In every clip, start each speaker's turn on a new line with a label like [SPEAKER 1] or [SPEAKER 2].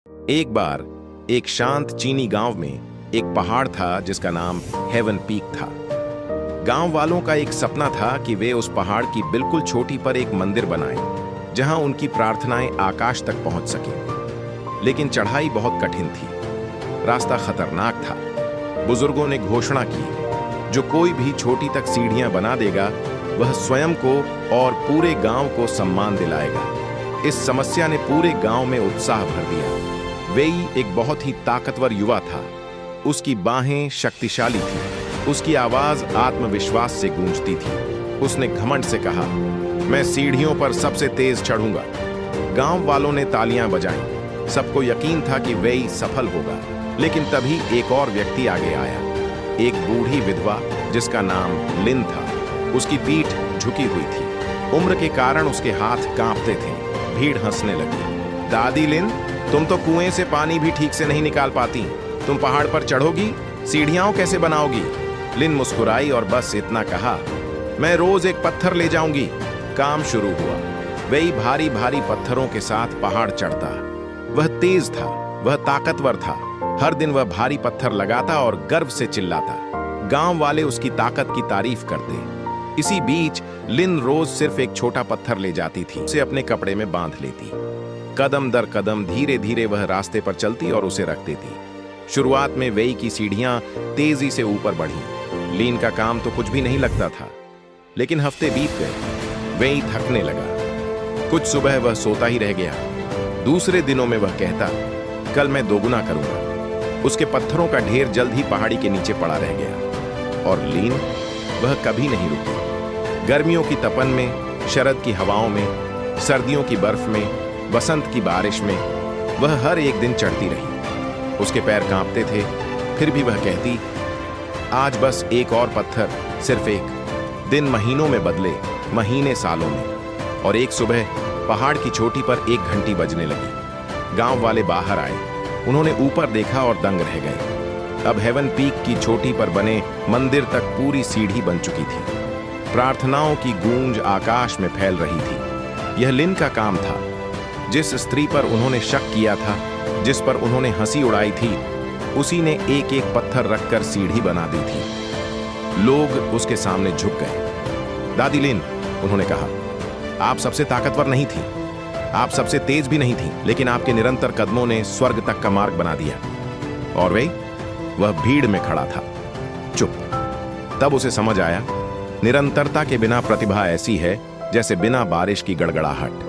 [SPEAKER 1] एक बार एक शांत चीनी गांव में एक पहाड़ था जिसका नाम हेवन पीक था। गांव वालों का एक सपना था कि वे उस पहाड़ की बिल्कुल छोटी पर एक मंदिर बनाएं, जहां उनकी प्रार्थनाएं आकाश तक पहुंच सकें। लेकिन चढ़ाई बहुत कठिन थी, रास्ता खतरनाक था। बुजुर्गों ने घोषणा की, जो कोई भी छोटी तक सीढ़ियां बना देगा वह स्वयं को और पूरे गांव को सम्मान दिलाएगा। इस समस्या ने पूरे गांव में उत्साह भर दिया। वेई एक बहुत ही ताकतवर युवा था। उसकी बाहें शक्तिशाली थीं, उसकी आवाज आत्मविश्वास से गूंजती थी। उसने घमंड से कहा, मैं सीढ़ियों पर सबसे तेज चढ़ूंगा। गांव वालों ने तालियां बजाईं। सबको यकीन था कि वेई सफल होगा। लेकिन तभी एक और व्यक्ति आगे आया, एक बूढ़ी विधवा जिसका नाम लिन था। उसकी पीठ झुकी हुई थी, उम्र के कारण उसके हाथ कांपते थे। भीड़ हंसने लगी। दादी लिन, तुम तो कुएं से पानी भी ठीक से नहीं निकाल पाती, तुम पहाड़ पर चढ़ोगी, सीढ़ियां कैसे बनाओगी? लिन मुस्कुराई और बस इतना कहा, मैं रोज एक पत्थर ले जाऊंगी। काम शुरू हुआ। वही भारी भारी पत्थरों के साथ पहाड़ चढ़ता। वह तेज था, वह ताकतवर था। हर दिन वह भारी पत्थर लगाता और गर्व से चिल्लाता। गांव वाले उसकी ताकत की तारीफ करते। इसी बीच लिन रोज सिर्फ एक छोटा पत्थर ले जाती थी, उसे अपने कपड़े में बांध लेती। कदम दर कदम धीरे धीरे वह रास्ते पर चलती और उसे रख देती। शुरुआत में वेई की सीढ़ियां तेजी से ऊपर बढ़ी। लिन का काम तो कुछ भी नहीं लगता था, लेकिन हफ्ते बीत गए। वेई थकने लगा। कुछ सुबह वह सोता ही रह गया। दूसरे दिनों में वह कहता, कल मैं दोगुना करूंगा। उसके पत्थरों का ढेर जल्द ही पहाड़ी के नीचे पड़ा रह गया। और लिन, वह कभी नहीं रुकी। गर्मियों की तपन में, शरद की हवाओं में, सर्दियों की बर्फ में, वसंत की बारिश में वह हर एक दिन चढ़ती रही। उसके पैर कांपते थे, फिर भी वह कहती, आज बस एक और पत्थर, सिर्फ एक। दिन महीनों में बदले, महीने सालों में। और एक सुबह पहाड़ की चोटी पर एक घंटी बजने लगी। गांव वाले बाहर आए। उन्होंने ऊपर देखा और दंग रह गए। अब हेवन पीक की चोटी पर बने मंदिर तक पूरी सीढ़ी बन चुकी थी। प्रार्थनाओं की गूंज आकाश में फैल रही थी। यह लिन का काम था। जिस स्त्री पर उन्होंने शक किया था, जिस पर उन्होंने हंसी उड़ाई थी, उसी ने एक एक पत्थर रखकर सीढ़ी बना दी थी। लोग उसके सामने झुक गए। दादी लिन, उन्होंने कहा, आप सबसे ताकतवर नहीं थी, आप सबसे तेज भी नहीं थी, लेकिन आपके निरंतर कदमों ने स्वर्ग तक का मार्ग बना दिया। और वह भीड़ में खड़ा था, चुप। तब उसे समझ आया, निरंतरता के बिना प्रतिभा ऐसी है जैसे बिना बारिश की गड़गड़ाहट।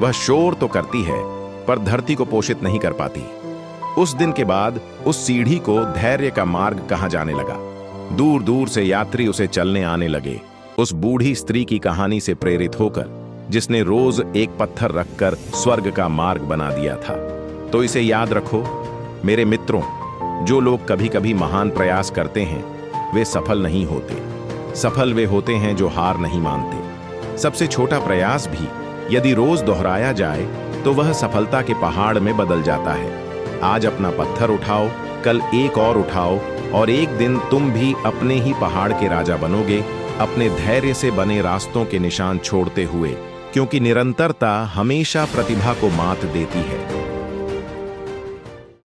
[SPEAKER 1] वह शोर तो करती है, पर धरती को पोषित नहीं कर पाती। उस दिन के बाद उस सीढ़ी को धैर्य का मार्ग कहा जाने लगा। दूर दूर से यात्री उसे चलने आने लगे, उस बूढ़ी स्त्री की कहानी से प्रेरित होकर, जिसने रोज एक पत्थर रखकर स्वर्ग का मार्ग बना दिया था। तो इसे याद रखो मेरे मित्रों, जो लोग कभी कभी महान प्रयास करते हैं, वे सफल नहीं होते। सफल वे होते हैं जो हार नहीं मानते। सबसे छोटा प्रयास भी यदि रोज दोहराया जाए तो वह सफलता के पहाड़ में बदल जाता है। आज अपना पत्थर उठाओ, कल एक और उठाओ, और एक दिन तुम भी अपने ही पहाड़ के राजा बनोगे, अपने धैर्य से बने रास्तों के निशान छोड़ते हुए, क्योंकि निरंतरता हमेशा प्रतिभा को मात देती है।